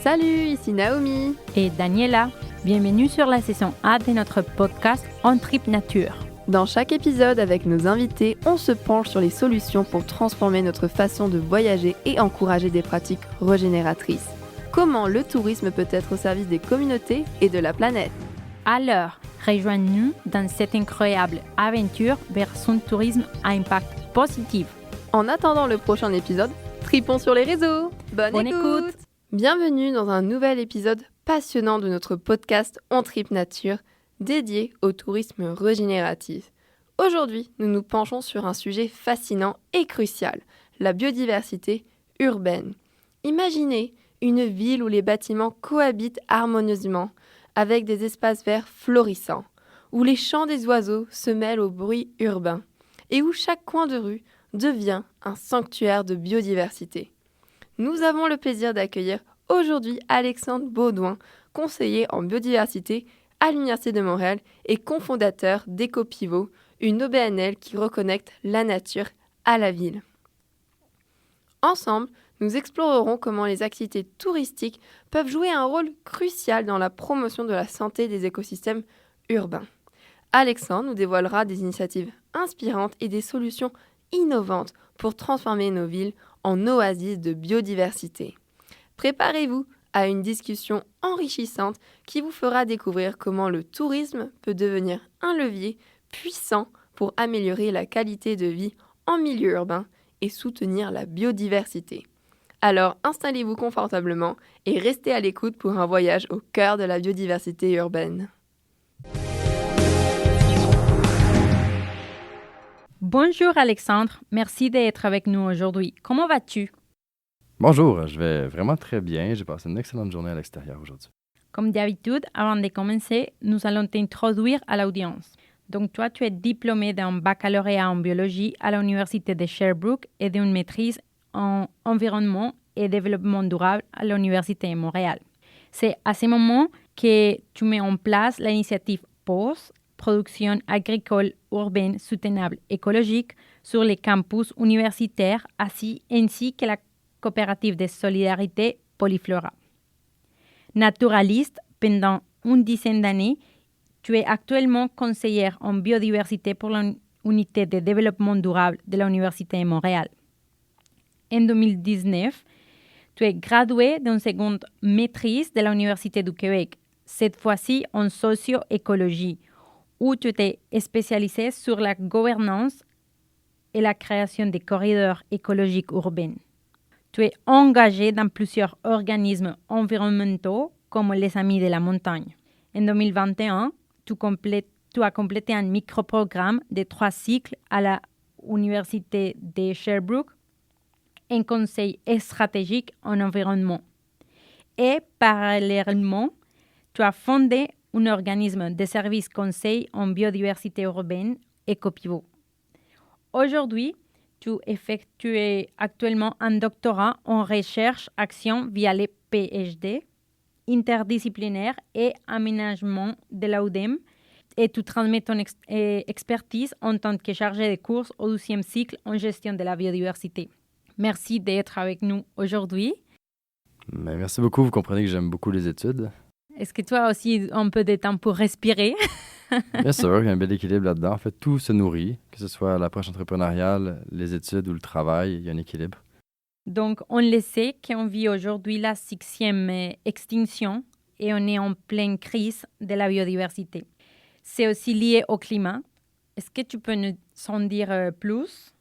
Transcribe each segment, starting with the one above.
Salut, ici Naomi et Daniela. Bienvenue sur la saison A de notre podcast On Trip Nature. Dans chaque épisode, avec nos invités, on se penche sur les solutions pour transformer notre façon de voyager et encourager des pratiques régénératrices. Comment le tourisme peut être au service des communautés et de la planète. Alors, rejoignez-nous dans cette incroyable aventure vers son tourisme à impact positif. En attendant le prochain épisode, tripons sur les réseaux. Bonne écoute. Bienvenue dans un nouvel épisode passionnant de notre podcast On Trip Nature, dédié au tourisme régénératif. Aujourd'hui, nous nous penchons sur un sujet fascinant et crucial, la biodiversité urbaine. Imaginez une ville où les bâtiments cohabitent harmonieusement, avec des espaces verts florissants, où les chants des oiseaux se mêlent au bruit urbain, et où chaque coin de rue devient un sanctuaire de biodiversité. Nous avons le plaisir d'accueillir aujourd'hui Alexandre Baudouin, conseiller en biodiversité à l'Université de Montréal et cofondateur d'EcoPivot, une OBNL qui reconnecte la nature à la ville. Ensemble, nous explorerons comment les activités touristiques peuvent jouer un rôle crucial dans la promotion de la santé des écosystèmes urbains. Alexandre nous dévoilera des initiatives inspirantes et des solutions innovantes pour transformer nos villes en oasis de biodiversité. Préparez-vous à une discussion enrichissante qui vous fera découvrir comment le tourisme peut devenir un levier puissant pour améliorer la qualité de vie en milieu urbain et soutenir la biodiversité. Alors installez-vous confortablement et restez à l'écoute pour un voyage au cœur de la biodiversité urbaine. Bonjour Alexandre, merci d'être avec nous aujourd'hui. Comment vas-tu? Bonjour, je vais vraiment très bien. J'ai passé une excellente journée à l'extérieur aujourd'hui. Comme d'habitude, avant de commencer, nous allons t'introduire à l'audience. Donc toi, tu es diplômé d'un baccalauréat en biologie à l'Université de Sherbrooke et d'une maîtrise en environnement et développement durable à l'Université de Montréal. C'est à ce moment que tu mets en place l'initiative PAUSE, Production agricole urbaine soutenable écologique, sur les campus universitaires ainsi que la coopérative de solidarité Polyflora. Naturaliste pendant une dizaine d'années, tu es actuellement conseillère en biodiversité pour l'unité de développement durable de l'Université de Montréal. En 2019, tu es graduée d'une seconde maîtrise de l'Université du Québec, cette fois-ci en socio-écologie, où tu t'es spécialisée sur la gouvernance et la création des corridors écologiques urbains. Tu es engagée dans plusieurs organismes environnementaux comme les Amis de la Montagne. En 2021, tu as complété un microprogramme de 3 cycles à l'Université de Sherbrooke, un conseil stratégique en environnement. Et parallèlement, tu as fondé un organisme de services conseil en biodiversité urbaine, EcoPivot. Aujourd'hui, tu effectues actuellement un doctorat en recherche-action via les PhD, interdisciplinaire et aménagement de l'UDEM, et tu transmets ton expertise en tant que chargé de cours au 12e cycle en gestion de la biodiversité. Merci d'être avec nous aujourd'hui. Mais merci beaucoup. Vous comprenez que j'aime beaucoup les études. Est-ce que tu as aussi un peu de temps pour respirer? Bien sûr, il y a un bel équilibre là-dedans. En fait, tout se nourrit, que ce soit l'approche entrepreneuriale, les études ou le travail, il y a un équilibre. Donc, on le sait qu'on vit aujourd'hui la 6e extinction et on est en pleine crise de la biodiversité. C'est aussi lié au climat. Est-ce que tu peux nous en dire plus?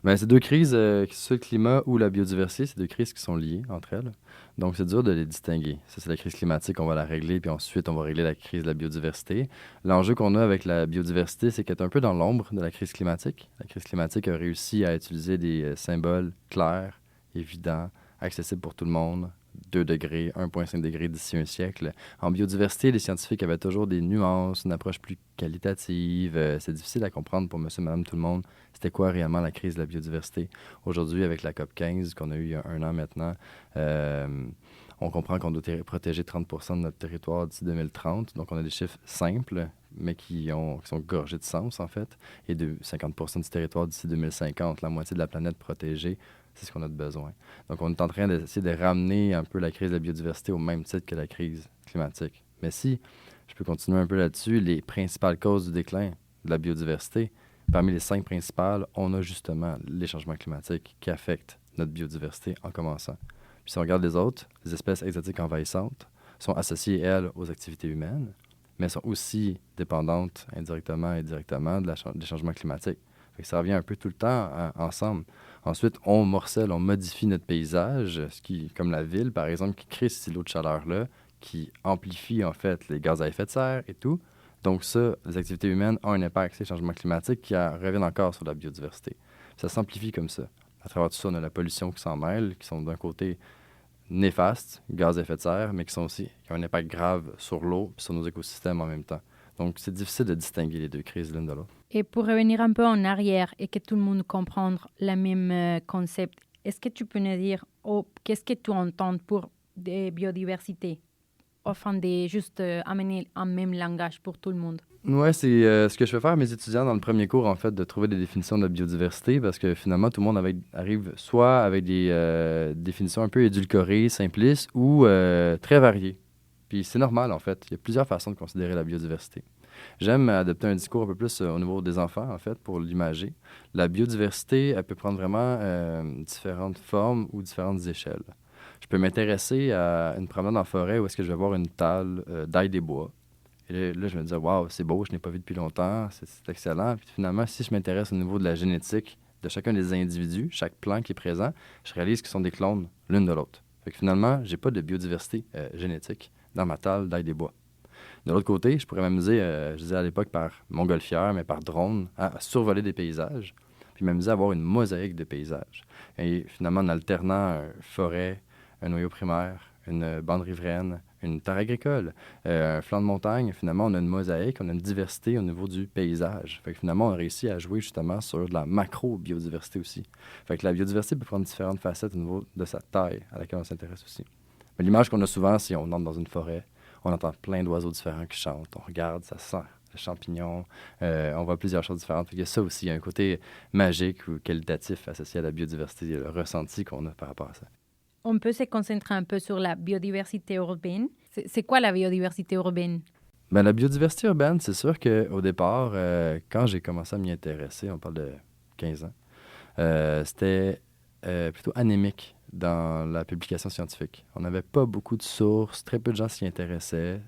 Mais ces deux crises, que ce soit le climat ou la biodiversité, c'est deux crises qui sont liées entre elles. Donc, c'est dur de les distinguer. Ça, c'est la crise climatique, on va la régler, puis ensuite, on va régler la crise de la biodiversité. L'enjeu qu'on a avec la biodiversité, c'est qu'elle est un peu dans l'ombre de la crise climatique. La crise climatique a réussi à utiliser des symboles clairs, évidents, accessibles pour tout le monde. 2 degrés, 1,5 degré d'ici un siècle. En biodiversité, les scientifiques avaient toujours des nuances, une approche plus qualitative. C'est difficile à comprendre pour monsieur, madame, tout le monde. C'était quoi réellement la crise de la biodiversité? Aujourd'hui, avec la COP 15 qu'on a eu il y a 1 an maintenant, on comprend qu'on doit protéger 30% de notre territoire d'ici 2030. Donc, on a des chiffres simples, mais qui sont gorgés de sens, en fait, et de 50% du territoire d'ici 2050. La moitié de la planète protégée. c'est ce qu'on a de besoin. Donc, on est en train d'essayer de ramener un peu la crise de la biodiversité au même titre que la crise climatique. Mais si je peux continuer un peu là-dessus, les principales causes du déclin de la biodiversité, parmi les 5 principales, on a justement les changements climatiques qui affectent notre biodiversité en commençant. Puis si on regarde les autres, les espèces exotiques envahissantes sont associées, elles, aux activités humaines, mais sont aussi dépendantes indirectement et directement des changements climatiques. Fait que ça revient un peu tout le temps ensemble. Ensuite, on morcelle, on modifie notre paysage, comme la ville, par exemple, qui crée ces îlots de chaleur-là, qui amplifie en fait les gaz à effet de serre et tout. Donc ça, les activités humaines ont un impact sur les changements climatiques qui reviennent encore sur la biodiversité. Ça s'amplifie comme ça. À travers tout ça, on a la pollution qui s'en mêle, qui sont d'un côté néfastes, gaz à effet de serre, mais qui ont un impact grave sur l'eau et sur nos écosystèmes en même temps. Donc, c'est difficile de distinguer les deux crises l'une de l'autre. Et pour revenir un peu en arrière et que tout le monde comprenne le même concept, est-ce que tu peux nous dire qu'est-ce que tu entends pour la biodiversité, afin de juste amener un même langage pour tout le monde? Oui, c'est ce que je fais faire à mes étudiants dans le premier cours, en fait, de trouver des définitions de la biodiversité, parce que finalement, tout le monde arrive soit avec des définitions un peu édulcorées, simplistes, ou très variées. Puis c'est normal, en fait. Il y a plusieurs façons de considérer la biodiversité. J'aime adopter un discours un peu plus au niveau des enfants, en fait, pour l'imager. La biodiversité, elle peut prendre vraiment différentes formes ou différentes échelles. Je peux m'intéresser à une promenade en forêt où est-ce que je vais voir une table d'ail des bois. Et là, je me dis, waouh, c'est beau, je n'ai pas vu depuis longtemps, c'est excellent. Puis finalement, si je m'intéresse au niveau de la génétique de chacun des individus, chaque plant qui est présent, je réalise qu'ils sont des clones l'une de l'autre. Fait que finalement, j'ai pas de biodiversité génétique dans ma table d'ail des bois. De l'autre côté, je pourrais m'amuser, je disais à l'époque par montgolfière, mais par drone, à survoler des paysages, puis m'amuser à avoir une mosaïque de paysages. Et finalement, en alternant une forêt, un noyau primaire, une bande riveraine, une terre agricole, un flanc de montagne, finalement, on a une mosaïque, on a une diversité au niveau du paysage. Fait que finalement, on a réussi à jouer justement sur de la macro-biodiversité aussi. Fait que la biodiversité peut prendre différentes facettes au niveau de sa taille à laquelle on s'intéresse aussi. Mais l'image qu'on a souvent, c'est on entre dans une forêt, on entend plein d'oiseaux différents qui chantent, on regarde, ça sent les champignons, on voit plusieurs choses différentes. Il y a ça aussi, il y a un côté magique ou qualitatif associé à la biodiversité, le ressenti qu'on a par rapport à ça. On peut se concentrer un peu sur la biodiversité urbaine. C'est quoi la biodiversité urbaine? Ben, la biodiversité urbaine, c'est sûr qu'au départ, quand j'ai commencé à m'y intéresser, on parle de 15 ans, c'était plutôt anémique dans la publication scientifique. On n'avait pas beaucoup de sources, très peu de gens s'y intéressaient.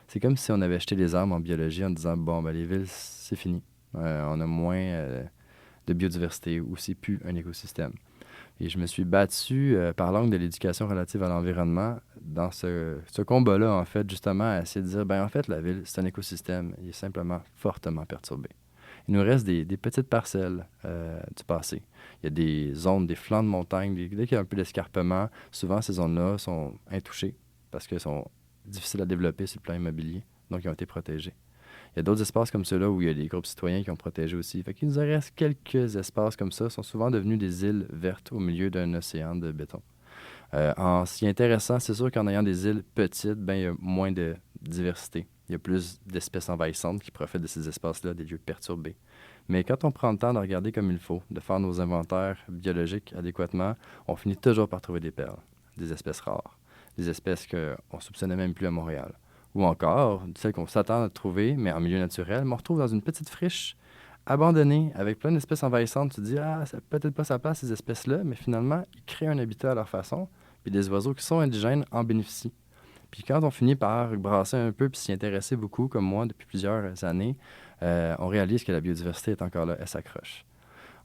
C'est comme si on avait jeté les armes en biologie en disant, bon, ben, les villes, c'est fini. On a moins de biodiversité ou c'est plus un écosystème. Et je me suis battu par l'angle de l'éducation relative à l'environnement dans ce combat-là, en fait, justement, à essayer de dire, ben en fait, la ville, c'est un écosystème. Il est simplement fortement perturbé. Il nous reste des petites parcelles du passé. Il y a des zones, des flancs de montagne, dès qu'il y a un peu d'escarpement, souvent ces zones-là sont intouchées parce qu'elles sont difficiles à développer sur le plan immobilier, donc ils ont été protégées. Il y a d'autres espaces comme ceux-là où il y a des groupes citoyens qui ont protégé aussi. Fait qu'il nous en reste quelques espaces comme ça, sont souvent devenus des îles vertes au milieu d'un océan de béton. En s'y intéressant, c'est sûr qu'en ayant des îles petites, ben, il y a moins de diversité. Il y a plus d'espèces envahissantes qui profitent de ces espaces-là, des lieux perturbés. Mais quand on prend le temps de regarder comme il faut, de faire nos inventaires biologiques adéquatement, on finit toujours par trouver des perles, des espèces rares, des espèces qu'on ne soupçonnait même plus à Montréal. Ou encore, celles qu'on s'attend à trouver, mais en milieu naturel, mais on retrouve dans une petite friche abandonnée, avec plein d'espèces envahissantes. Tu te dis, c'est peut-être pas sa place, ces espèces-là, mais finalement, ils créent un habitat à leur façon, puis des oiseaux qui sont indigènes en bénéficient. Puis quand on finit par brasser un peu puis s'y intéresser beaucoup, comme moi, depuis plusieurs années, on réalise que la biodiversité est encore là, elle s'accroche.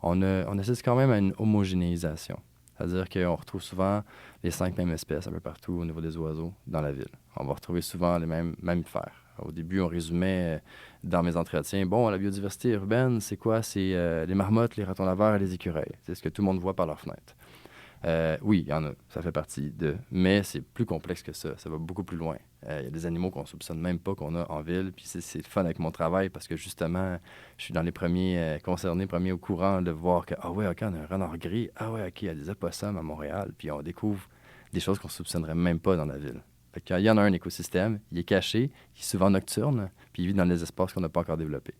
On assiste quand même à une homogénéisation. C'est-à-dire qu'on retrouve souvent les 5 mêmes espèces un peu partout au niveau des oiseaux dans la ville. On va retrouver souvent les mêmes mammifères. Au début, on résumait dans mes entretiens, bon, la biodiversité urbaine, c'est quoi? C'est les marmottes, les ratons laveurs et les écureuils. C'est ce que tout le monde voit par leur fenêtre. Oui, il y en a, ça fait partie de, mais c'est plus complexe que ça va beaucoup plus loin. Il y a des animaux qu'on ne soupçonne même pas qu'on a en ville, puis c'est le fun avec mon travail parce que justement, je suis dans les premiers concernés, premiers au courant de voir que, OK, on a un renard gris, OK, il y a des opossums à Montréal, puis on découvre des choses qu'on ne soupçonnerait même pas dans la ville. Fait qu'il y en a un écosystème, il est caché, il est souvent nocturne, puis il vit dans des espaces qu'on n'a pas encore développés.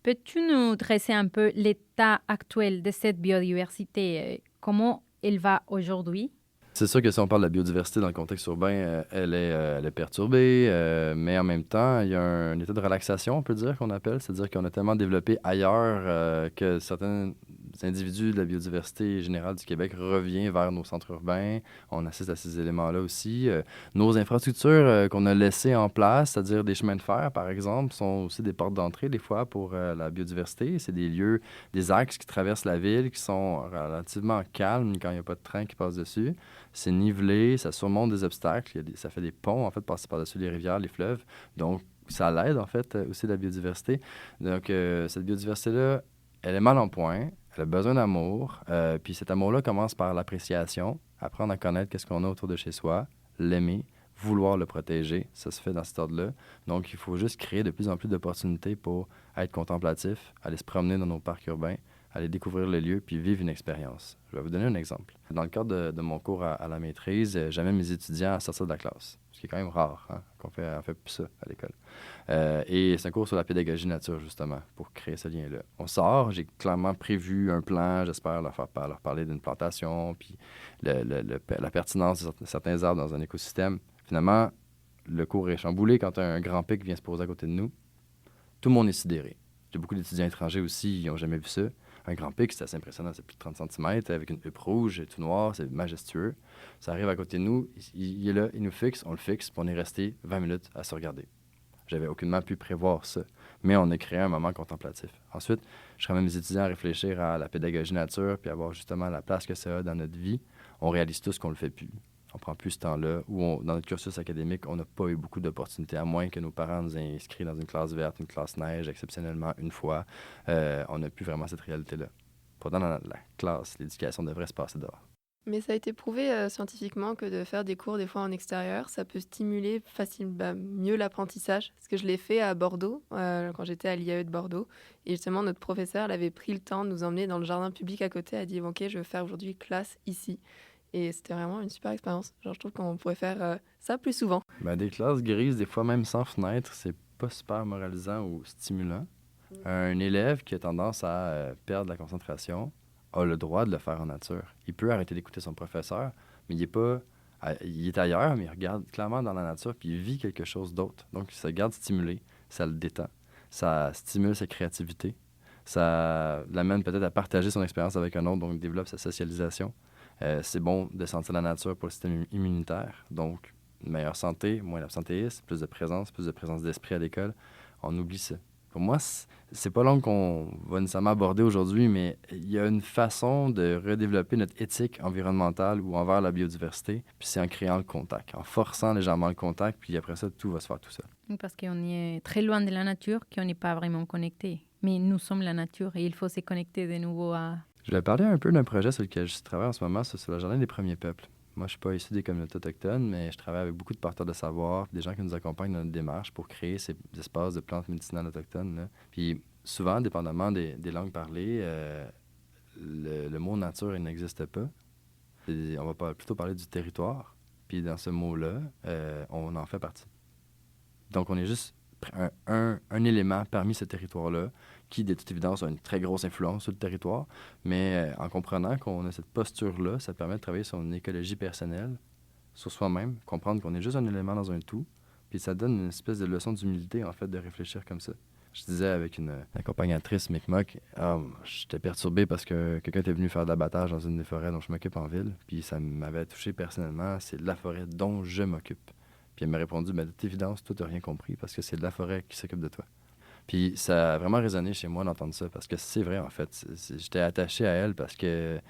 Peux-tu nous dresser un peu l'état actuel de cette biodiversité? Comment elle va aujourd'hui? C'est sûr que si on parle de la biodiversité dans le contexte urbain, elle est perturbée, mais en même temps, il y a un état de relaxation, on peut dire, qu'on appelle. C'est-à-dire qu'on a tellement développé ailleurs que certains individus de la biodiversité générale du Québec reviennent vers nos centres urbains. On assiste à ces éléments-là aussi. Nos infrastructures qu'on a laissées en place, c'est-à-dire des chemins de fer, par exemple, sont aussi des portes d'entrée, des fois, pour la biodiversité. C'est des lieux, des axes qui traversent la ville qui sont relativement calmes quand il n'y a pas de train qui passe dessus. C'est nivelé, ça surmonte des obstacles, ça fait des ponts, en fait, passer par-dessus les rivières, les fleuves. Donc, ça l'aide, en fait, aussi la biodiversité. Donc, cette biodiversité-là, elle est mal en point, elle a besoin d'amour. Puis cet amour-là commence par l'appréciation, apprendre à connaître qu'est-ce qu'on a autour de chez soi, l'aimer, vouloir le protéger. Ça se fait dans cet ordre-là. Donc, il faut juste créer de plus en plus d'opportunités pour être contemplatif, aller se promener dans nos parcs urbains, aller découvrir les lieux puis vivre une expérience. Je vais vous donner un exemple. Dans le cadre de mon cours à la maîtrise, j'amène mes étudiants à sortir de la classe, ce qui est quand même rare, hein, qu'on fait plus ça à l'école. Et c'est un cours sur la pédagogie nature, justement, pour créer ce lien-là. On sort, j'ai clairement prévu un plan, j'espère leur parler d'une plantation, puis la pertinence de certains arbres dans un écosystème. Finalement, le cours est chamboulé quand un grand pic vient se poser à côté de nous. Tout le monde est sidéré. J'ai beaucoup d'étudiants étrangers aussi, ils n'ont jamais vu ça. Un grand pic, c'est assez impressionnant, c'est plus de 30 cm, avec une huppe rouge et tout noir, c'est majestueux. Ça arrive à côté de nous, il est là, il nous fixe, on le fixe, puis on est resté 20 minutes à se regarder. J'avais aucunement pu prévoir ça, mais on a créé un moment contemplatif. Ensuite, je ramène mes étudiants à réfléchir à la pédagogie nature, puis à voir justement la place que ça a dans notre vie. On réalise tous qu'on le fait plus. On prend plus ce temps-là, ou dans notre cursus académique, on n'a pas eu beaucoup d'opportunités, à moins que nos parents nous aient inscrits dans une classe verte, une classe neige, exceptionnellement une fois. On n'a plus vraiment cette réalité-là. Pourtant, dans la classe, l'éducation devrait se passer dehors. Mais ça a été prouvé scientifiquement que de faire des cours des fois en extérieur, ça peut stimuler mieux l'apprentissage. Parce que je l'ai fait à Bordeaux, quand j'étais à l'IAE de Bordeaux. Et justement, notre professeur, elle avait pris le temps de nous emmener dans le jardin public à côté. Elle a dit, OK, je vais faire aujourd'hui classe ici. Et c'était vraiment une super expérience. Genre, je trouve qu'on pourrait faire ça plus souvent. Des classes grises, des fois même sans fenêtre, c'est pas super moralisant ou stimulant. Un élève qui a tendance à perdre la concentration a le droit de le faire en nature. Il peut arrêter d'écouter son professeur, mais il est ailleurs, mais il regarde clairement dans la nature, puis il vit quelque chose d'autre. Donc, il se garde stimulé, ça le détend, ça stimule sa créativité, ça l'amène peut-être à partager son expérience avec un autre, donc il développe sa socialisation. C'est bon de sentir la nature pour le système immunitaire, donc une meilleure santé, moins d'absentéisme, plus de présence d'esprit à l'école. On oublie ça. Pour moi, c'est pas l'angle qu'on va nécessairement aborder aujourd'hui, mais il y a une façon de redévelopper notre éthique environnementale ou envers la biodiversité, puis c'est en créant le contact, en forçant légèrement le contact, puis après ça, tout va se faire tout seul. Parce qu'on est très loin de la nature, qu'on n'est pas vraiment connecté. Mais nous sommes la nature et il faut se connecter de nouveau à... Je vais parler un peu d'un projet sur lequel je travaille en ce moment, c'est le Jardin des premiers peuples. Moi, je ne suis pas issu des communautés autochtones, mais je travaille avec beaucoup de porteurs de savoir, des gens qui nous accompagnent dans notre démarche pour créer ces espaces de plantes médicinales autochtones, là. Puis souvent, dépendamment des langues parlées, le mot nature, il n'existe pas. On va plutôt parler du territoire. Puis dans ce mot-là, on en fait partie. Donc, on est juste un élément parmi ce territoire-là qui, de toute évidence, a une très grosse influence sur le territoire. Mais en comprenant qu'on a cette posture-là, ça permet de travailler sur une écologie personnelle, sur soi-même, comprendre qu'on est juste un élément dans un tout. Puis ça donne une espèce de leçon d'humilité, en fait, de réfléchir comme ça. Je disais avec une accompagnatrice, Micmac, j'étais perturbé parce que quelqu'un était venu faire de l'abattage dans une des forêts dont je m'occupe en ville. Puis ça m'avait touché personnellement. C'est la forêt dont je m'occupe. Puis elle m'a répondu, de toute évidence, toi, tu n'as rien compris parce que c'est de la forêt qui s'occupe de toi. Puis ça a vraiment résonné chez moi d'entendre ça parce que c'est vrai, en fait. J'étais attaché à elle parce que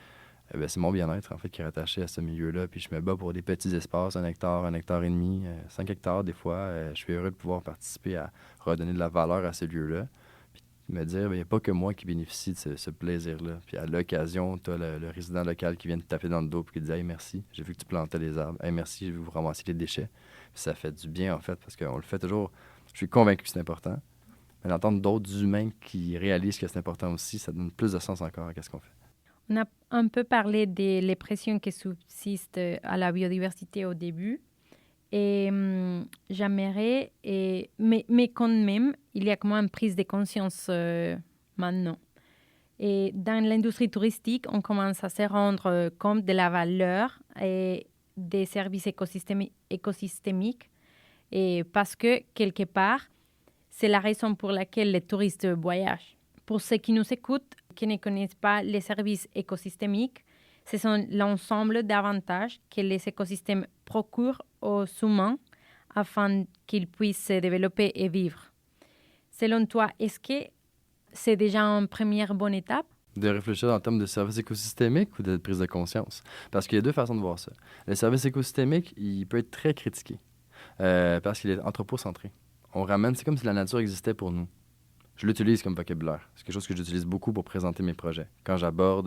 c'est mon bien-être, en fait, qui est attaché à ce milieu-là. Puis je me bats pour des petits espaces, 1 hectare, 1 hectare et demi, 5 hectares des fois. Je suis heureux de pouvoir participer à redonner de la valeur à ces lieux-là. Puis me dire, il n'y a pas que moi qui bénéficie de ce plaisir-là. Puis à l'occasion, tu as le résident local qui vient te taper dans le dos et qui te dit « Hey, merci, j'ai vu que tu plantais les arbres. Hey, merci, j'ai vu que vous ramassiez les déchets. » Puis ça fait du bien, en fait, parce qu'on le fait toujours. Je suis convaincu que c'est important. Mais d'entendre d'autres humains qui réalisent que c'est important aussi, ça donne plus de sens encore à ce qu'on fait. On a un peu parlé des pressions qui subsistent à la biodiversité au début. Et j'aimerais, mais quand même, il y a comment une prise de conscience maintenant. Et dans l'industrie touristique, on commence à se rendre compte de la valeur et des services écosystémiques. Et parce que, quelque part, c'est la raison pour laquelle les touristes voyagent. Pour ceux qui nous écoutent, qui ne connaissent pas les services écosystémiques, ce sont l'ensemble d'avantages que les écosystèmes procurent aux humains afin qu'ils puissent se développer et vivre. Selon toi, est-ce que c'est déjà une première bonne étape? De réfléchir en termes de services écosystémiques ou de prise de conscience? Parce qu'il y a deux façons de voir ça. Le service écosystémique, il peut être très critiqué parce qu'il est anthropocentré. On ramène, c'est comme si la nature existait pour nous. Je l'utilise comme vocabulaire. C'est quelque chose que j'utilise beaucoup pour présenter mes projets. Quand je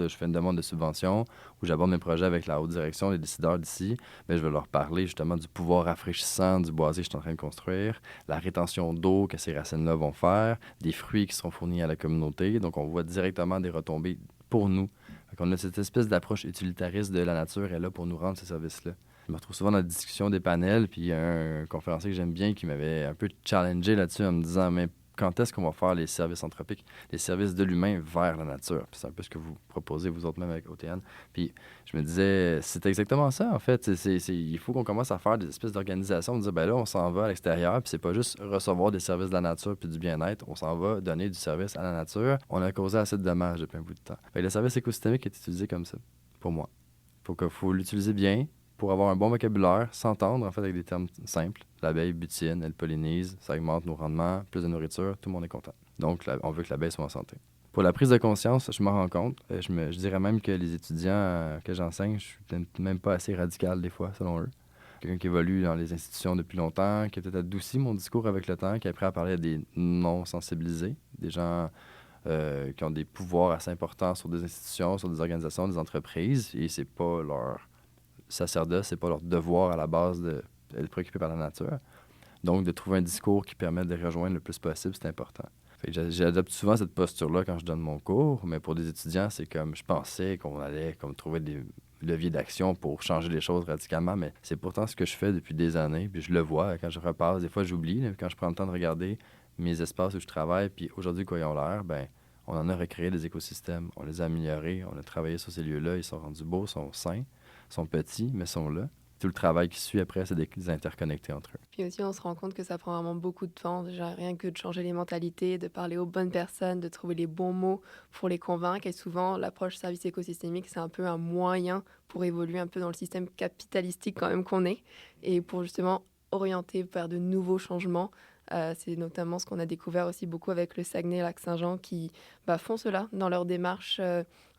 fais une demande de subvention ou j'aborde mes projets avec la haute direction, les décideurs d'ici, bien, je vais leur parler justement du pouvoir rafraîchissant du boisé que je suis en train de construire, la rétention d'eau que ces racines-là vont faire, des fruits qui seront fournis à la communauté. Donc, on voit directement des retombées pour nous. Donc, on a cette espèce d'approche utilitariste de la nature est là pour nous rendre ces services-là. Je me retrouve souvent dans la discussion des panels, puis il y a un conférencier que j'aime bien qui m'avait un peu challengé là-dessus en me disant « Mais quand est-ce qu'on va faire les services anthropiques, les services de l'humain vers la nature? » Puis c'est un peu ce que vous proposez, vous autres, même avec OTN. Puis je me disais, c'est exactement ça, en fait. Il faut qu'on commence à faire des espèces d'organisations, on dit, ben là, on s'en va à l'extérieur, puis c'est pas juste recevoir des services de la nature puis du bien-être, on s'en va donner du service à la nature. On a causé assez de dommages depuis un bout de temps. Fait que le service écosystémique est utilisé comme ça, pour moi. Faut l'utiliser bien, pour avoir un bon vocabulaire, s'entendre en fait avec des termes simples. L'abeille butine, elle pollinise, ça augmente nos rendements, plus de nourriture, tout le monde est content. Donc, on veut que l'abeille soit en santé. Pour la prise de conscience, je m'en rends compte. Je dirais même que les étudiants que j'enseigne, je suis peut-être même pas assez radical des fois, selon eux. Quelqu'un qui évolue dans les institutions depuis longtemps, qui a peut-être adouci mon discours avec le temps, qui a appris à parler à des non-sensibilisés, des gens qui ont des pouvoirs assez importants sur des institutions, sur des organisations, des entreprises, et c'est pas leur sacerdoce, c'est pas leur devoir à la base d'être préoccupé par la nature. Donc, de trouver un discours qui permet de les rejoindre le plus possible, c'est important. Fait que j'adopte souvent cette posture-là quand je donne mon cours, mais pour des étudiants, c'est comme je pensais qu'on allait comme trouver des leviers d'action pour changer les choses radicalement, mais c'est pourtant ce que je fais depuis des années, puis je le vois quand je repasse. Des fois, j'oublie, là, quand je prends le temps de regarder mes espaces où je travaille, puis aujourd'hui, quoi ils ont l'air, ben on en a recréé des écosystèmes, on les a améliorés, on a travaillé sur ces lieux-là, ils sont rendus beaux, sont sains, sont petits, mais sont là. Tout le travail qui suit après, c'est des interconnectés entre eux. Puis aussi, on se rend compte que ça prend vraiment beaucoup de temps, déjà rien que de changer les mentalités, de parler aux bonnes personnes, de trouver les bons mots pour les convaincre. Et souvent, l'approche service écosystémique, c'est un peu un moyen pour évoluer un peu dans le système capitalistique quand même qu'on est, et pour justement orienter vers de nouveaux changements. C'est notamment ce qu'on a découvert aussi beaucoup avec le Saguenay-Lac-Saint-Jean qui font cela dans leur démarche,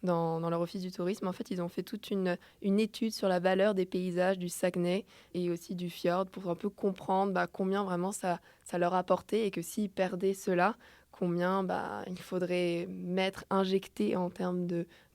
dans leur office du tourisme. En fait, ils ont fait toute une étude sur la valeur des paysages du Saguenay et aussi du fjord pour un peu comprendre combien vraiment ça leur apportait et que s'ils perdaient cela, combien il faudrait injecter en termes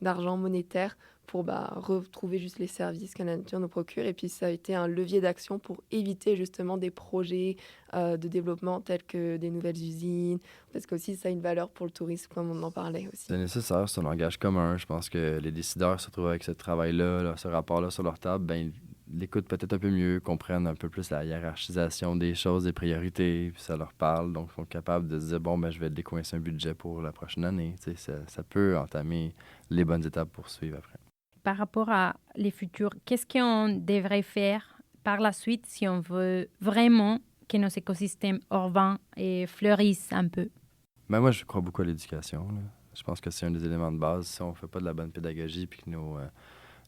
d'argent monétaire pour retrouver juste les services que la nature nous procure. Et puis ça a été un levier d'action pour éviter justement des projets de développement tels que des nouvelles usines, parce qu'aussi ça a une valeur pour le tourisme, comme on en parlait aussi. C'est nécessaire, c'est un langage commun. Je pense que les décideurs se retrouvent avec ce travail-là, ce rapport-là sur leur table, ils l'écoutent peut-être un peu mieux, comprennent un peu plus la hiérarchisation des choses, des priorités, puis ça leur parle, donc ils sont capables de se dire, je vais décoincer un budget pour la prochaine année. Ça peut entamer les bonnes étapes pour suivre après. Par rapport à les futurs, qu'est-ce qu'on devrait faire par la suite si on veut vraiment que nos écosystèmes urbains fleurissent un peu? Moi, je crois beaucoup à l'éducation, là. Je pense que c'est un des éléments de base. Si on ne fait pas de la bonne pédagogie puis que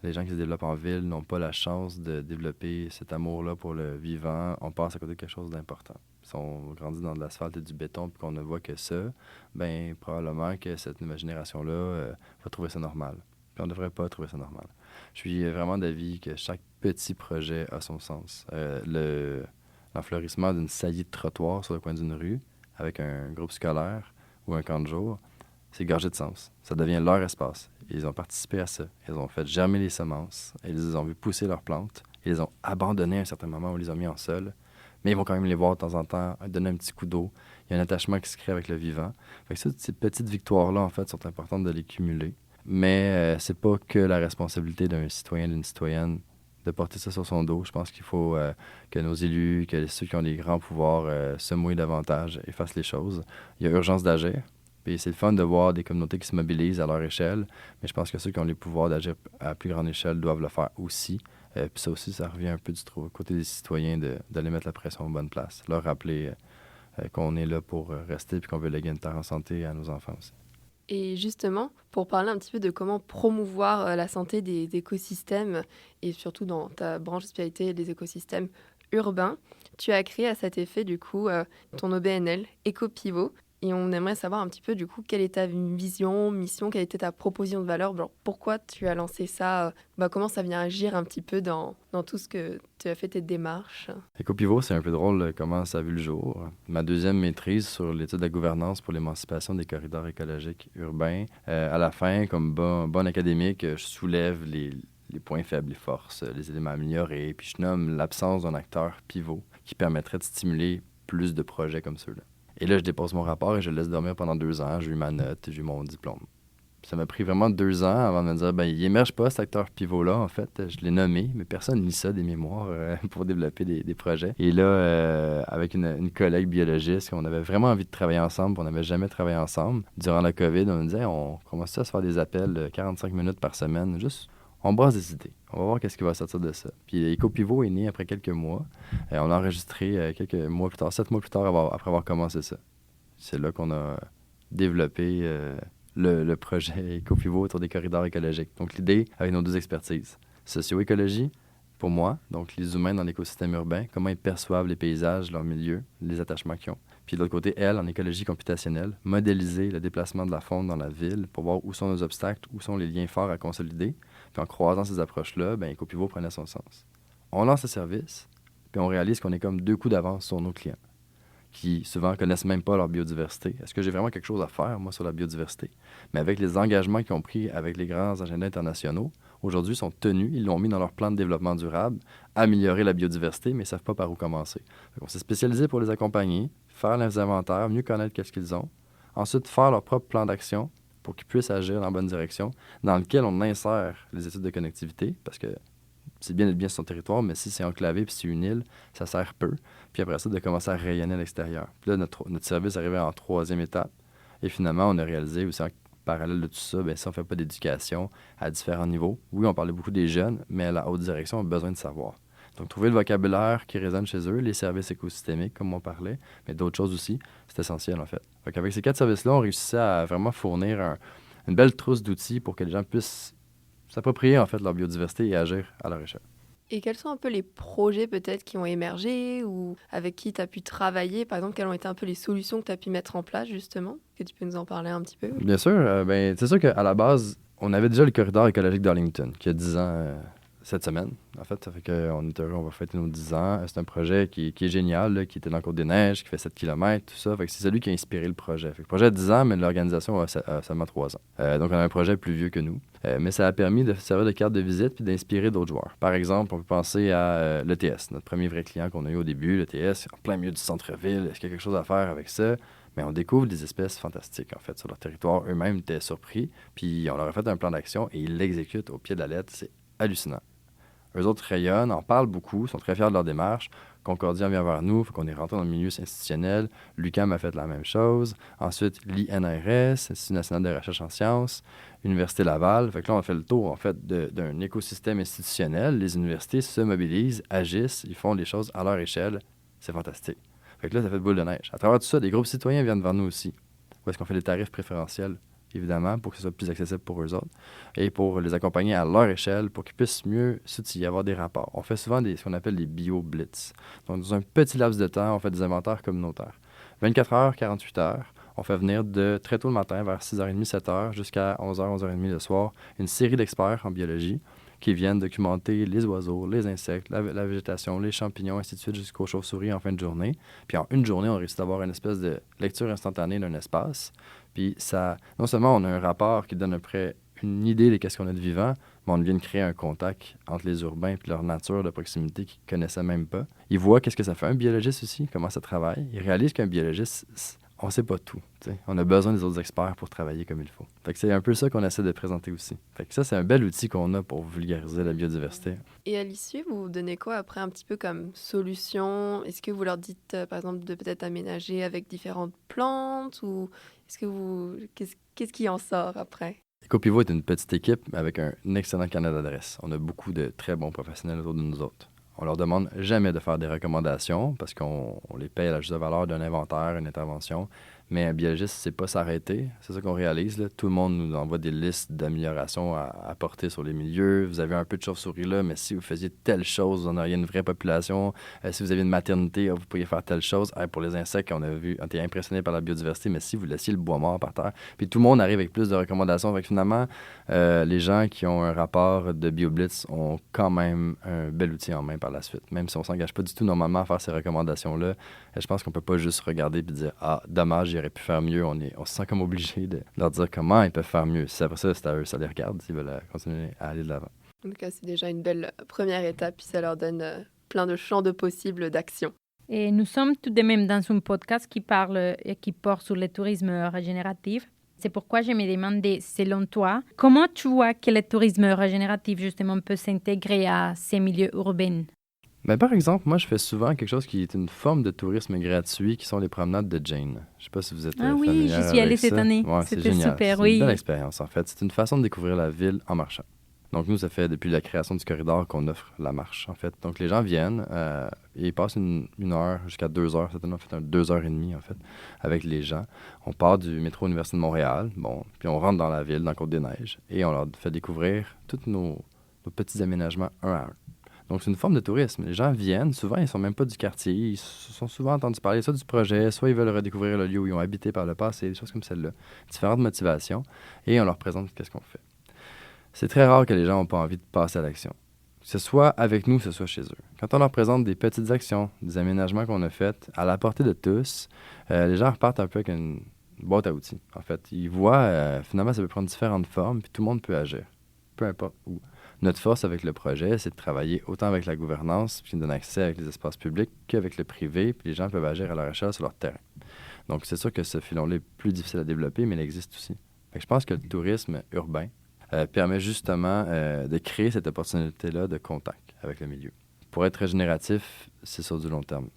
les gens qui se développent en ville n'ont pas la chance de développer cet amour-là pour le vivant, on passe à côté de quelque chose d'important. Si on grandit dans de l'asphalte et du béton puis qu'on ne voit que ça, probablement que cette nouvelle génération-là va trouver ça normal. Puis on ne devrait pas trouver ça normal. Je suis vraiment d'avis que chaque petit projet a son sens. L'enfleurissement d'une saillie de trottoir sur le coin d'une rue avec un groupe scolaire ou un camp de jour, c'est gorgé de sens. Ça devient leur espace. Ils ont participé à ça. Ils ont fait germer les semences. Ils ont vu pousser leurs plantes. Ils les ont abandonnées à un certain moment où ils les ont mis en sol. Mais ils vont quand même les voir de temps en temps, donner un petit coup d'eau. Il y a un attachement qui se crée avec le vivant. Fait que ces petites victoires-là, en fait, sont importantes de les cumuler. Mais c'est pas que la responsabilité d'un citoyen, d'une citoyenne, de porter ça sur son dos. Je pense qu'il faut que nos élus, que ceux qui ont des grands pouvoirs se mouillent davantage et fassent les choses. Il y a urgence d'agir. Puis c'est le fun de voir des communautés qui se mobilisent à leur échelle, mais je pense que ceux qui ont les pouvoirs d'agir à plus grande échelle doivent le faire aussi. Puis ça aussi, ça revient un peu du côté des citoyens d'aller mettre la pression aux bonnes places, leur rappeler qu'on est là pour rester puis qu'on veut léguer une terre en santé à nos enfants aussi. Et justement, pour parler un petit peu de comment promouvoir la santé des écosystèmes et surtout dans ta branche de spécialité, les écosystèmes urbains, tu as créé à cet effet du coup ton OBNL Éco-Pivot. Et on aimerait savoir un petit peu, du coup, quelle est ta vision, mission, quelle était ta proposition de valeur, genre, pourquoi tu as lancé ça, comment ça vient agir un petit peu dans tout ce que tu as fait, tes démarches. Éco-Pivot, c'est un peu drôle comment ça a vu le jour. Ma deuxième maîtrise sur l'étude de la gouvernance pour l'émancipation des corridors écologiques urbains. À la fin, comme bon académique, je soulève les points faibles, les forces, les éléments améliorés, puis je nomme l'absence d'un acteur pivot qui permettrait de stimuler plus de projets comme ceux-là. Et là, je dépose mon rapport et je le laisse dormir pendant 2 ans. J'ai eu ma note, j'ai eu mon diplôme. Puis ça m'a pris vraiment 2 ans avant de me dire, il émerge pas cet acteur pivot-là, en fait. Je l'ai nommé, mais personne ne lit ça, des mémoires, pour développer des projets. Et là, avec une collègue biologiste, on avait vraiment envie de travailler ensemble, on n'avait jamais travaillé ensemble. Durant la COVID, on me disait, on commençait à se faire des appels de 45 minutes par semaine, juste... On brasse des idées. On va voir qu'est-ce qui va sortir de ça. Puis Éco-Pivot est né après quelques mois. On l'a enregistré quelques mois plus tard, 7 mois plus tard après avoir commencé ça. C'est là qu'on a développé le projet Éco-Pivot autour des corridors écologiques. Donc l'idée, avec nos 2 expertises. Socio-écologie, pour moi, donc les humains dans l'écosystème urbain, comment ils perçoivent les paysages, leur milieu, les attachements qu'ils ont. Puis de l'autre côté, elle, en écologie computationnelle, modéliser le déplacement de la faune dans la ville pour voir où sont nos obstacles, où sont les liens forts à consolider. Puis en croisant ces approches-là, Éco-Pivot prenait son sens. On lance le service, puis on réalise qu'on est comme 2 coups d'avance sur nos clients, qui souvent connaissent même pas leur biodiversité. Est-ce que j'ai vraiment quelque chose à faire, moi, sur la biodiversité? Mais avec les engagements qu'ils ont pris avec les grands agendas internationaux, aujourd'hui, ils sont tenus, ils l'ont mis dans leur plan de développement durable, améliorer la biodiversité, mais ils ne savent pas par où commencer. Donc, on s'est spécialisé pour les accompagner, faire les inventaires, mieux connaître qu'est-ce qu'ils ont, ensuite faire leur propre plan d'action pour qu'ils puissent agir dans la bonne direction, dans lequel on insère les études de connectivité, parce que c'est bien d'être bien sur son territoire, mais si c'est enclavé puis c'est une île, ça sert peu. Puis après ça, de commencer à rayonner à l'extérieur. Puis là, notre service arrivait en 3e étape. Et finalement, on a réalisé aussi en parallèle de tout ça, si on ne fait pas d'éducation à différents niveaux, oui, on parlait beaucoup des jeunes, mais la haute direction a besoin de savoir. Donc, trouver le vocabulaire qui résonne chez eux, les services écosystémiques, comme on parlait, mais d'autres choses aussi, c'est essentiel, en fait. Donc, avec ces 4 services-là, on réussissait à vraiment fournir une belle trousse d'outils pour que les gens puissent s'approprier, en fait, leur biodiversité et agir à leur échelle. Et quels sont un peu les projets, peut-être, qui ont émergé ou avec qui tu as pu travailler? Par exemple, quelles ont été un peu les solutions que tu as pu mettre en place, justement? Que tu peux nous en parler un petit peu? Bien sûr. C'est sûr qu'à la base, on avait déjà le corridor écologique d'Arlington, qui a 10 ans... cette semaine, en fait. Ça fait qu'on est heureux, on va fêter nos 10 ans. C'est un projet qui est génial, là, qui était dans le Côte-des-Neiges, qui fait 7 km, tout ça. Fait que c'est celui qui a inspiré le projet. Fait que le projet a 10 ans, mais l'organisation a seulement 3 ans. Donc, on a un projet plus vieux que nous. Mais ça a permis de servir de carte de visite puis d'inspirer d'autres joueurs. Par exemple, on peut penser à l'ETS, notre premier vrai client qu'on a eu au début. L'ETS, en plein milieu du centre-ville. Est-ce qu'il y a quelque chose à faire avec ça? Mais on découvre des espèces fantastiques, en fait, sur leur territoire. Eux-mêmes étaient surpris. Puis, on leur a fait un plan d'action et ils l'exécutent au pied de la lettre. C'est hallucinant. Eux autres rayonnent, en parlent beaucoup, sont très fiers de leur démarche. Concordia vient vers nous, faut qu'on est rentré dans le milieu institutionnel. L'UQAM a fait la même chose. Ensuite, l'INRS, Institut national de recherche en sciences, Université Laval. Fait que là, on a fait le tour, en fait, d'un écosystème institutionnel. Les universités se mobilisent, agissent, ils font les choses à leur échelle. C'est fantastique. Fait que là, ça fait boule de neige. À travers tout ça, des groupes citoyens viennent vers nous aussi. Où est-ce qu'on fait des tarifs préférentiels, évidemment, pour que ce soit plus accessible pour eux autres, et pour les accompagner à leur échelle, pour qu'ils puissent mieux s'outiller, avoir des rapports. On fait souvent ce qu'on appelle des bio-blitz. Donc, dans un petit laps de temps, on fait des inventaires communautaires. 24 heures, 48 heures, on fait venir de très tôt le matin, vers 6h30, 7h, jusqu'à 11h, 11h30 le soir, une série d'experts en biologie qui viennent documenter les oiseaux, les insectes, la végétation, les champignons, ainsi de suite, jusqu'aux chauves-souris en fin de journée. Puis en une journée, on réussit d'avoir une espèce de lecture instantanée d'un espace. Puis ça, non seulement on a un rapport qui donne à peu près une idée de qu'est-ce qu'on a de vivant, mais on vient de créer un contact entre les urbains et leur nature de proximité qu'ils ne connaissaient même pas. Ils voient qu'est-ce que ça fait un biologiste aussi, comment ça travaille. Ils réalisent qu'un biologiste, on sait pas tout. T'sais. On a besoin des autres experts pour travailler comme il faut. Fait que c'est un peu ça qu'on essaie de présenter aussi. Fait que ça, c'est un bel outil qu'on a pour vulgariser la biodiversité. Et à l'issue, vous donnez quoi après un petit peu comme solution? Est-ce que vous leur dites, par exemple, de peut-être aménager avec différentes plantes ou est-ce que vous... Qu'est-ce qui en sort après? EcoPivot est une petite équipe avec un excellent canal d'adresse. On a beaucoup de très bons professionnels autour de nous autres. On leur demande jamais de faire des recommandations parce qu'on les paye à la juste valeur d'un inventaire, une intervention. Mais un biologiste, c'est pas s'arrêter. C'est ça qu'on réalise. Là. Tout le monde nous envoie des listes d'améliorations à apporter sur les milieux. Vous avez un peu de chauve-souris là, mais si vous faisiez telle chose, vous en auriez une vraie population. Si vous aviez une maternité, vous pourriez faire telle chose. Pour les insectes, on était impressionné par la biodiversité, mais si vous laissiez le bois mort par terre. Puis tout le monde arrive avec plus de recommandations. Fait que finalement, les gens qui ont un rapport de BioBlitz ont quand même un bel outil en main par la suite. Même si on s'engage pas du tout normalement à faire ces recommandations-là, je pense qu'on peut pas juste regarder et dire « Ah, dommage, il aurait pu faire mieux. » On se sent comme obligé de leur dire comment ils peuvent faire mieux. Si après ça, c'est à eux, ça les regarde s'ils veulent continuer à aller de l'avant. En tout cas, c'est déjà une belle première étape, puis ça leur donne plein de champs de possibles d'action. Et nous sommes tout de même dans un podcast qui parle et qui porte sur le tourisme régénératif. C'est pourquoi je me demandais, selon toi, comment tu vois que le tourisme régénératif, justement, peut s'intégrer à ces milieux urbains? Ben, par exemple, moi, je fais souvent quelque chose qui est une forme de tourisme gratuit, qui sont les promenades de Jane. Je ne sais pas si vous êtes familière avec ça. Ah oui, j'y suis allée cette année. Ouais, C'était c'est génial. super, c'est oui. une belle expérience, en fait. C'est une façon de découvrir la ville en marchant. Donc, nous, ça fait depuis la création du corridor qu'on offre la marche, en fait. Donc, les gens viennent et ils passent une heure jusqu'à 2 heures. Certainement, on fait 2h30, en fait, avec les gens. On part du métro Université de Montréal, puis on rentre dans la ville, dans Côte-des-Neiges, et on leur fait découvrir tous nos petits aménagements un à un. Donc, c'est une forme de tourisme. Les gens viennent, souvent, ils ne sont même pas du quartier. Ils se sont souvent entendus parler soit du projet, soit ils veulent redécouvrir le lieu où ils ont habité par le passé, des choses comme celle-là. Différentes motivations. Et on leur présente qu'est-ce qu'on fait. C'est très rare que les gens n'ont pas envie de passer à l'action. Que ce soit avec nous, que ce soit chez eux. Quand on leur présente des petites actions, des aménagements qu'on a faits à la portée de tous, les gens repartent un peu avec une boîte à outils. En fait, ils voient, finalement, ça peut prendre différentes formes, puis tout le monde peut agir, peu importe où. Notre force avec le projet, c'est de travailler autant avec la gouvernance, puis de donner accès avec les espaces publics, qu'avec le privé, puis les gens peuvent agir à leur échelle sur leur terrain. Donc, c'est sûr que ce filon-là est plus difficile à développer, mais il existe aussi. Fait que je pense que le tourisme urbain permet justement de créer cette opportunité-là de contact avec le milieu. Pour être régénératif, c'est sur du long terme.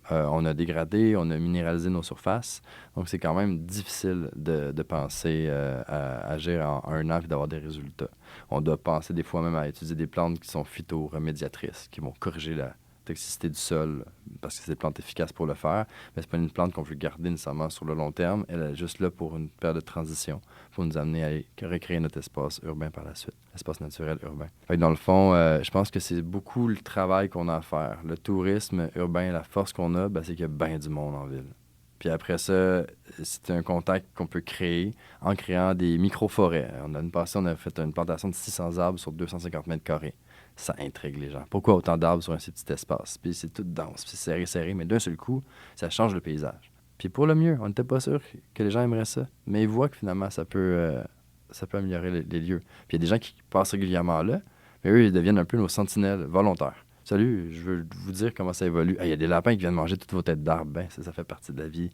On a dégradé, on a minéralisé nos surfaces, donc c'est quand même difficile de penser à agir en un an et d'avoir des résultats. On doit penser des fois même à utiliser des plantes qui sont phytoremédiatrices, qui vont corriger la toxicité du sol, parce que c'est des plantes efficaces pour le faire, mais c'est pas une plante qu'on veut garder nécessairement sur le long terme. Elle est juste là pour une période de transition, pour nous amener à recréer notre espace urbain par la suite, espace naturel urbain. Fait que dans le fond, je pense que c'est beaucoup le travail qu'on a à faire. Le tourisme urbain, la force qu'on a, c'est qu'il y a bien du monde en ville. Puis après ça, c'est un contact qu'on peut créer en créant des micro-forêts. L'année passée, on a fait une plantation de 600 arbres sur 250 mètres carrés. Ça intrigue les gens. Pourquoi autant d'arbres sur un si petit espace? Puis c'est tout dense, puis c'est serré, mais d'un seul coup, ça change le paysage. Puis pour le mieux, on n'était pas sûr que les gens aimeraient ça, mais ils voient que finalement, ça peut améliorer les lieux. Puis il y a des gens qui passent régulièrement là, mais eux, ils deviennent un peu nos sentinelles volontaires. Salut, je veux vous dire comment ça évolue. Il y a des lapins qui viennent manger toutes vos têtes d'arbres. Ben, ça fait partie de la vie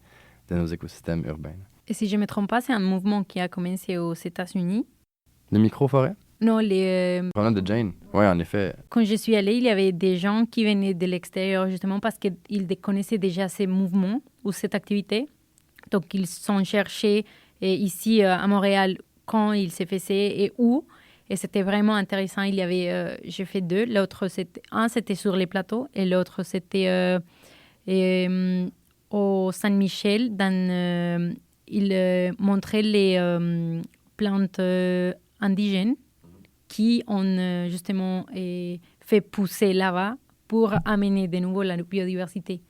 de nos écosystèmes urbains. Et si je ne me trompe pas, c'est un mouvement qui a commencé aux États-Unis. Les micro-forêts? Non, les... Promenade de Jane. Oui, en effet. Quand je suis allée, il y avait des gens qui venaient de l'extérieur justement parce qu'ils connaissaient déjà ces mouvements ou cette activité. Donc, ils sont cherchés ici à Montréal quand il s'est fait et où. Et c'était vraiment intéressant. Il y avait, j'ai fait 2. L'autre, c'était sur les plateaux et l'autre, c'était au Saint-Michel. Il montrait les plantes indigènes qui ont justement fait pousser là-bas pour amener de nouveau la biodiversité.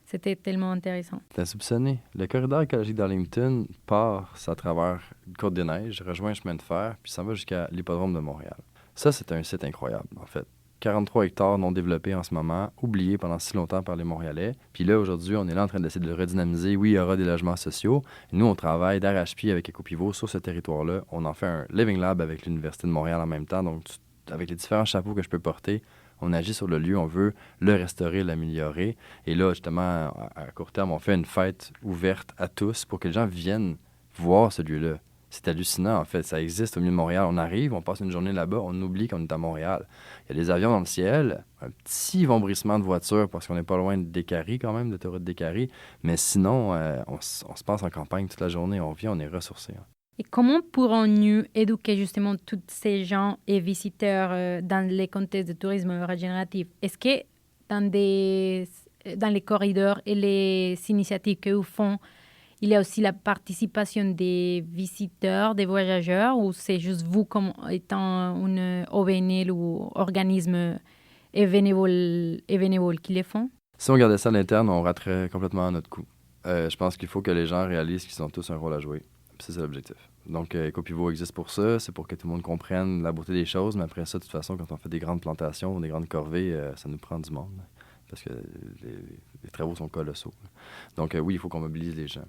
C'était tellement intéressant. T'as soupçonné. Le corridor écologique d'Arlington part à travers Côte-des-Neiges, rejoint un chemin de fer, puis ça va jusqu'à l'hippodrome de Montréal. Ça, c'est un site incroyable, en fait. 43 hectares non développés en ce moment, oubliés pendant si longtemps par les Montréalais. Puis là, aujourd'hui, on est là en train d'essayer de le redynamiser. Oui, il y aura des logements sociaux. Et nous, on travaille d'arrache-pied avec EcoPivot sur ce territoire-là. On en fait un Living Lab avec l'Université de Montréal en même temps. Donc, avec les différents chapeaux que je peux porter, On agit sur le lieu, on veut le restaurer, l'améliorer. Et là, justement, à court terme, on fait une fête ouverte à tous pour que les gens viennent voir ce lieu-là. C'est hallucinant, en fait. Ça existe au milieu de Montréal. On arrive, on passe une journée là-bas, on oublie qu'on est à Montréal. Il y a des avions dans le ciel, un petit vombrissement de voiture parce qu'on n'est pas loin de Décarie quand même, de l'autoroute Décarie. Mais sinon, on se passe en campagne toute la journée. On vient, on est ressourcés. Et comment pourrons-nous éduquer justement tous ces gens et visiteurs dans les contextes de tourisme régénératif? Est-ce que dans les corridors et les initiatives que vous font, il y a aussi la participation des visiteurs, des voyageurs, ou c'est juste vous comme étant une OBNL ou organisme et bénévole qui les font? Si on regardait ça à l'interne, on raterait complètement notre coup. Je pense qu'il faut que les gens réalisent qu'ils ont tous un rôle à jouer. C'est ça l'objectif. Donc, Éco-Pivot existe pour ça. C'est pour que tout le monde comprenne la beauté des choses. Mais après ça, de toute façon, quand on fait des grandes plantations, des grandes corvées, ça nous prend du monde. Parce que les travaux sont colossaux. Donc, oui, il faut qu'on mobilise les gens.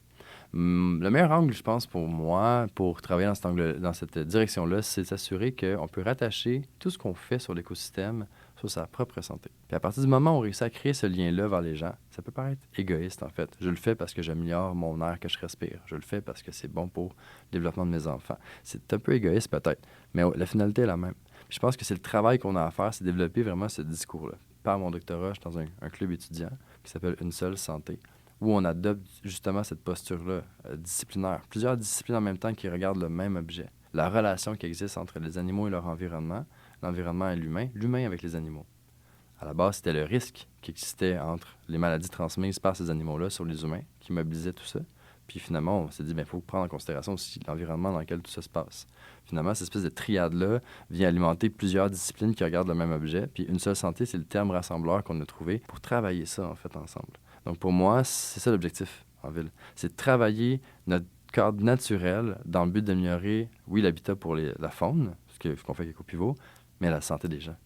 Le meilleur angle, je pense, pour moi, pour travailler dans cette direction-là, c'est de s'assurer qu'on peut rattacher tout ce qu'on fait sur l'écosystème sur sa propre santé. Puis à partir du moment où on réussit à créer ce lien-là vers les gens, ça peut paraître égoïste, en fait. Je le fais parce que j'améliore mon air que je respire. Je le fais parce que c'est bon pour le développement de mes enfants. C'est un peu égoïste, peut-être, mais la finalité est la même. Puis je pense que c'est le travail qu'on a à faire, c'est développer vraiment ce discours-là. Par mon doctorat, je suis dans un club étudiant qui s'appelle Une seule santé, où on adopte justement cette posture-là disciplinaire. Plusieurs disciplines en même temps qui regardent le même objet. La relation qui existe entre les animaux et leur environnement, l'environnement et l'humain avec les animaux. À la base, c'était le risque qui existait entre les maladies transmises par ces animaux-là sur les humains qui mobilisait tout ça. Puis finalement, on s'est dit, il faut prendre en considération aussi l'environnement dans lequel tout ça se passe. Finalement, cette espèce de triade-là vient alimenter plusieurs disciplines qui regardent le même objet. Puis Une seule santé, c'est le terme rassembleur qu'on a trouvé pour travailler ça, en fait, ensemble. Donc pour moi, c'est ça l'objectif en ville. C'est de travailler notre cadre naturel dans le but d'améliorer, oui, l'habitat pour la faune, ce qu'on fait avec Éco-Pivot, mais la santé des gens.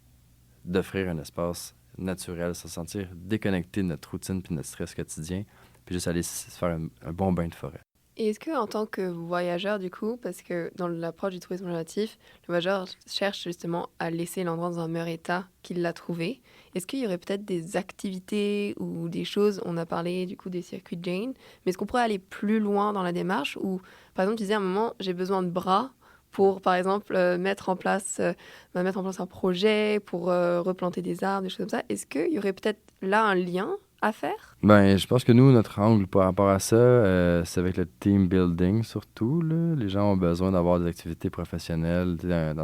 D'offrir un espace naturel, se sentir déconnecté de notre routine puis de notre stress quotidien, puis juste aller se faire un bon bain de forêt. Et est-ce que en tant que voyageur, du coup, parce que dans l'approche du tourisme relatif, le voyageur cherche justement à laisser l'endroit dans un meilleur état qu'il l'a trouvé, est-ce qu'il y aurait peut-être des activités ou des choses, on a parlé du coup des circuits Jane, mais est-ce qu'on pourrait aller plus loin dans la démarche où, par exemple, tu disais à un moment, j'ai besoin de bras pour, par exemple, mettre en place un projet, pour replanter des arbres, des choses comme ça. Est-ce qu'il y aurait peut-être là un lien à faire? Ben, je pense que nous, notre angle par rapport à ça, c'est avec le team building surtout. Là. Les gens ont besoin d'avoir des activités professionnelles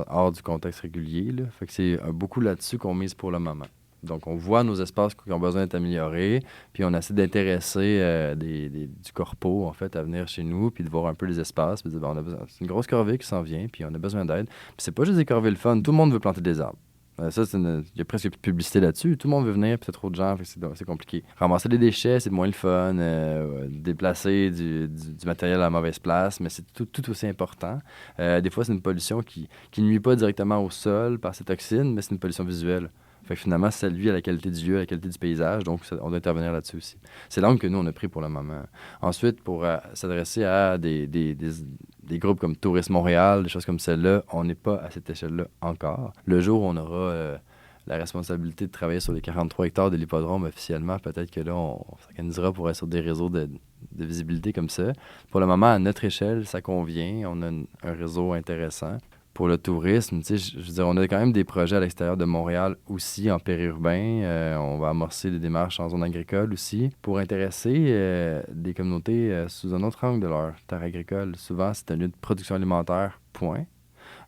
hors du contexte régulier. Là. Fait que c'est beaucoup là-dessus qu'on mise pour le moment. Donc, on voit nos espaces qui ont besoin d'être améliorés, puis on essaie d'intéresser du corpo, en fait, à venir chez nous, puis de voir un peu les espaces, puis de dire, c'est une grosse corvée qui s'en vient, puis on a besoin d'aide. Puis c'est pas juste des corvées le fun, tout le monde veut planter des arbres. Ça, il y a presque plus de publicité là-dessus. Tout le monde veut venir, puis c'est trop de gens, fait que c'est compliqué. Ramasser des déchets, c'est moins le fun. Déplacer du matériel à la mauvaise place, mais c'est tout aussi important. Des fois, c'est une pollution qui nuit pas directement au sol par ses toxines, mais c'est une pollution visuelle. Fait que finalement, ça nuit à la qualité du lieu, à la qualité du paysage, donc on doit intervenir là-dessus aussi. C'est l'angle que nous, on a pris pour le moment. Ensuite, pour s'adresser à des groupes comme Tourisme Montréal, des choses comme celle-là, on n'est pas à cette échelle-là encore. Le jour où on aura la responsabilité de travailler sur les 43 hectares de l'hippodrome officiellement, peut-être que là, on s'organisera pour être sur des réseaux de visibilité comme ça. Pour le moment, à notre échelle, ça convient. On a un réseau intéressant. Pour le tourisme, tu sais, je veux dire, on a quand même des projets à l'extérieur de Montréal aussi, en périurbain. On va amorcer des démarches en zone agricole aussi pour intéresser des communautés sous un autre angle de leur terre agricole. Souvent, c'est un lieu de production alimentaire, point.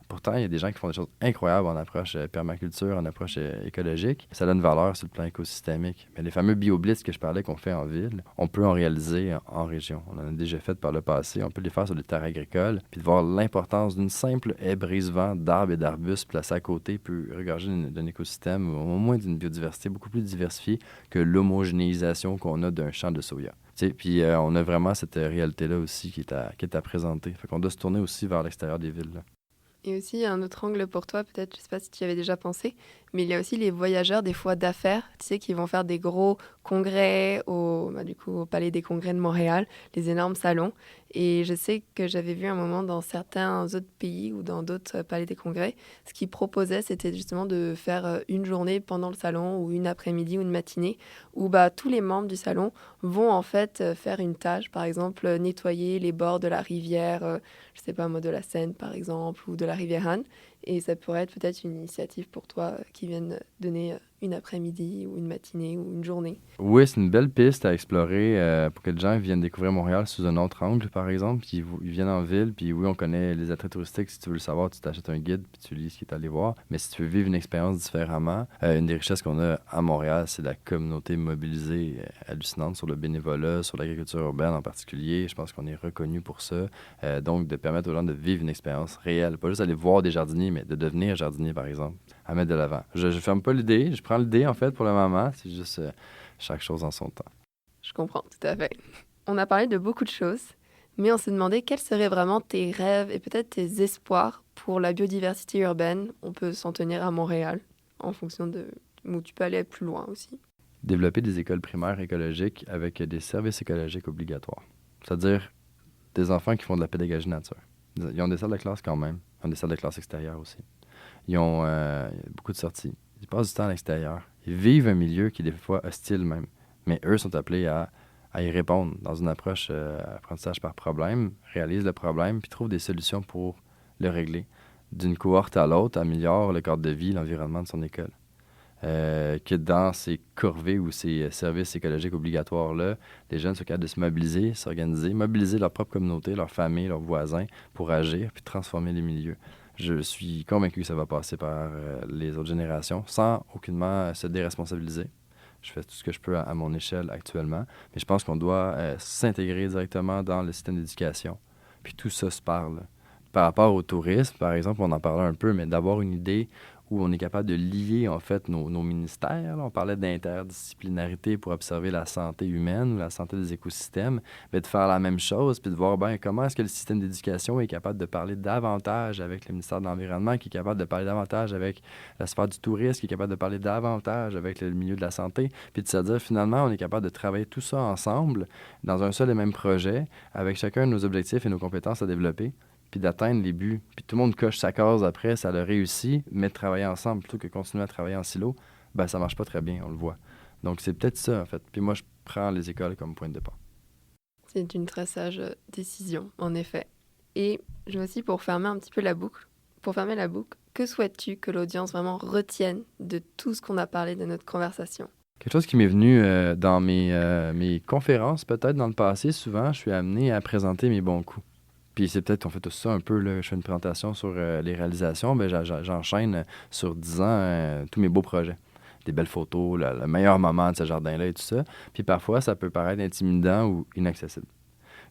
Pourtant, il y a des gens qui font des choses incroyables en approche permaculture, en approche écologique. Ça donne valeur sur le plan écosystémique. Mais les fameux BioBlitz que je parlais qu'on fait en ville, on peut en réaliser en région. On en a déjà fait par le passé. On peut les faire sur des terres agricoles. Puis de voir l'importance d'une simple haie brise-vent d'arbres et d'arbustes placés à côté peut regorger d'un écosystème, au moins d'une biodiversité beaucoup plus diversifiée que l'homogénéisation qu'on a d'un champ de soya. Puis on a vraiment cette réalité-là aussi qui est à présenter. Fait qu'on doit se tourner aussi vers l'extérieur des villes. Là. Et aussi, il y a un autre angle pour toi, peut-être, je ne sais pas si tu y avais déjà pensé, mais il y a aussi les voyageurs, des fois d'affaires, tu sais, qui vont faire des gros congrès au Palais des Congrès de Montréal, les énormes salons. Et je sais que j'avais vu un moment dans certains autres pays ou dans d'autres palais des congrès, ce qu'ils proposaient, c'était justement de faire une journée pendant le salon ou une après-midi ou une matinée où tous les membres du salon vont en fait faire une tâche, par exemple nettoyer les bords de la rivière, je sais pas moi, de la Seine par exemple, ou de la rivière Han. Et ça pourrait être peut-être une initiative pour toi qui vienne donner une après-midi ou une matinée ou une journée. Oui, c'est une belle piste à explorer pour que les gens viennent découvrir Montréal sous un autre angle, par exemple. Puis ils viennent en ville, puis oui, on connaît les attraits touristiques. Si tu veux le savoir, tu t'achètes un guide, puis tu lis ce qu'il est allé voir. Mais si tu veux vivre une expérience différemment, une des richesses qu'on a à Montréal, c'est la communauté mobilisée hallucinante sur le bénévolat, sur l'agriculture urbaine en particulier. Je pense qu'on est reconnu pour ça. Donc, de permettre aux gens de vivre une expérience réelle. Pas juste aller voir des jardiniers, mais de devenir jardinier, par exemple, à mettre de l'avant. Je ferme pas l'idée. Je prends l'idée, en fait, pour le moment. C'est juste chaque chose en son temps. Je comprends, tout à fait. On a parlé de beaucoup de choses, mais on s'est demandé quels seraient vraiment tes rêves et peut-être tes espoirs pour la biodiversité urbaine. On peut s'en tenir à Montréal, en fonction de où tu peux aller plus loin aussi. Développer des écoles primaires écologiques avec des services écologiques obligatoires. C'est-à-dire des enfants qui font de la pédagogie nature. Ils ont des salles de classe quand même. Ils ont des salles de classe extérieures aussi. Ils ont beaucoup de sorties. Ils passent du temps à l'extérieur. Ils vivent un milieu qui est des fois hostile même. Mais eux sont appelés à y répondre dans une approche apprentissage par problème, réalisent le problème, puis trouvent des solutions pour le régler. D'une cohorte à l'autre, améliore le cadre de vie, l'environnement de son école. Que dans ces corvées ou ces services écologiques obligatoires-là, les jeunes sont capables de se mobiliser, s'organiser, mobiliser leur propre communauté, leur famille, leurs voisins pour agir puis transformer les milieux. Je suis convaincu que ça va passer par les autres générations sans aucunement se déresponsabiliser. Je fais tout ce que je peux à mon échelle actuellement, mais je pense qu'on doit s'intégrer directement dans le système d'éducation. Puis tout ça se parle. Par rapport au tourisme, par exemple, on en parlait un peu, mais d'avoir une idée où on est capable de lier, en fait, nos ministères. Là, on parlait d'interdisciplinarité pour observer la santé humaine ou la santé des écosystèmes, mais de faire la même chose, puis de voir comment est-ce que le système d'éducation est capable de parler davantage avec le ministère de l'Environnement, qui est capable de parler davantage avec la sphère du tourisme, qui est capable de parler davantage avec le milieu de la santé, puis de se dire, finalement, on est capable de travailler tout ça ensemble dans un seul et même projet, avec chacun de nos objectifs et nos compétences à développer, puis d'atteindre les buts. Puis tout le monde coche sa case après, ça le réussit, mais de travailler ensemble plutôt que continuer à travailler en silo, ça marche pas très bien, on le voit. Donc c'est peut-être ça, en fait. Puis moi, je prends les écoles comme point de départ. C'est une très sage décision, en effet. Et je veux aussi, pour fermer la boucle, que souhaites-tu que l'audience vraiment retienne de tout ce qu'on a parlé de notre conversation? Quelque chose qui m'est venu dans mes conférences, peut-être dans le passé, souvent, je suis amené à présenter mes bons coups. Puis c'est peut-être, on fait tout ça un peu, là, je fais une présentation sur les réalisations, j'enchaîne sur 10 ans tous mes beaux projets. Des belles photos, le meilleur moment de ce jardin-là et tout ça. Puis parfois, ça peut paraître intimidant ou inaccessible.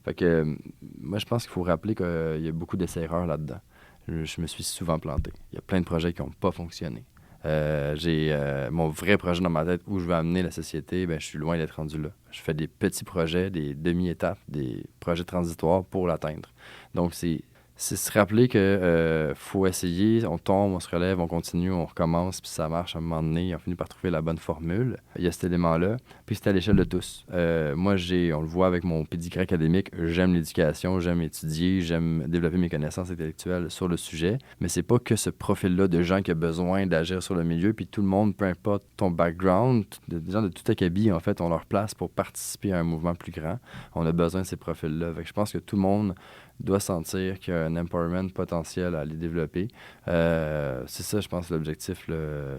Fait que moi, je pense qu'il faut rappeler qu'il y a beaucoup d'essais-erreurs là-dedans. Je me suis souvent planté. Il y a plein de projets qui n'ont pas fonctionné. J'ai mon vrai projet dans ma tête où je veux amener la société, je suis loin d'être rendu là. Je fais des petits projets, des demi-étapes, des projets transitoires pour l'atteindre. Donc, c'est se rappeler que faut essayer, on tombe, on se relève, on continue, on recommence, puis ça marche à un moment donné, on finit par trouver la bonne formule. Il y a cet élément-là, puis c'est à l'échelle de tous. Moi, on le voit avec mon pédigré académique, j'aime l'éducation, j'aime étudier, j'aime développer mes connaissances intellectuelles sur le sujet, mais c'est pas que ce profil-là de gens qui a besoin d'agir sur le milieu, puis tout le monde, peu importe ton background, des gens de tout acabit, en fait, ont leur place pour participer à un mouvement plus grand. On a besoin de ces profils-là. Fait que je pense que tout le monde doit sentir qu'il y a un empowerment potentiel à les développer. C'est ça, je pense, l'objectif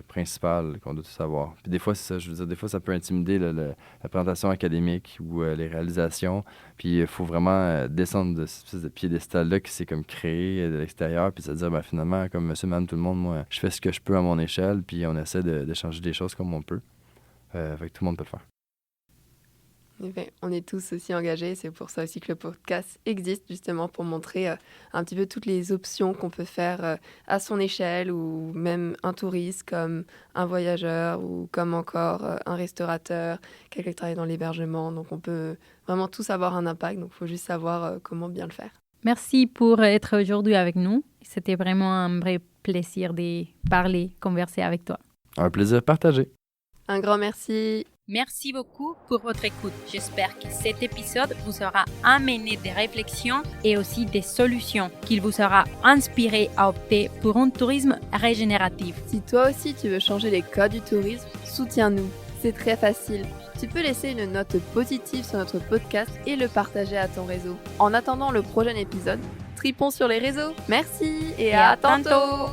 principal qu'on doit tous avoir. Puis des fois, c'est ça, je veux dire, des fois, ça peut intimider la présentation académique ou les réalisations. Puis il faut vraiment descendre de cette espèce de piédestal-là qui s'est comme créé de l'extérieur, puis se dire, finalement, comme monsieur, madame, tout le monde, moi, je fais ce que je peux à mon échelle, puis on essaie de changer des choses comme on peut. Fait que tout le monde peut le faire. On est tous aussi engagés, c'est pour ça aussi que le podcast existe, justement pour montrer un petit peu toutes les options qu'on peut faire à son échelle, ou même un touriste comme un voyageur, ou comme encore un restaurateur, quelqu'un qui travaille dans l'hébergement. Donc on peut vraiment tous avoir un impact, donc il faut juste savoir comment bien le faire. Merci pour être aujourd'hui avec nous. C'était vraiment un vrai plaisir de parler, converser avec toi. Un plaisir partagé. Un grand merci. Merci beaucoup pour votre écoute. J'espère que cet épisode vous aura amené des réflexions et aussi des solutions, qu'il vous aura inspiré à opter pour un tourisme régénératif. Si toi aussi tu veux changer les codes du tourisme, soutiens-nous. C'est très facile. Tu peux laisser une note positive sur notre podcast et le partager à ton réseau. En attendant le prochain épisode, tripons sur les réseaux. Merci et à tantôt.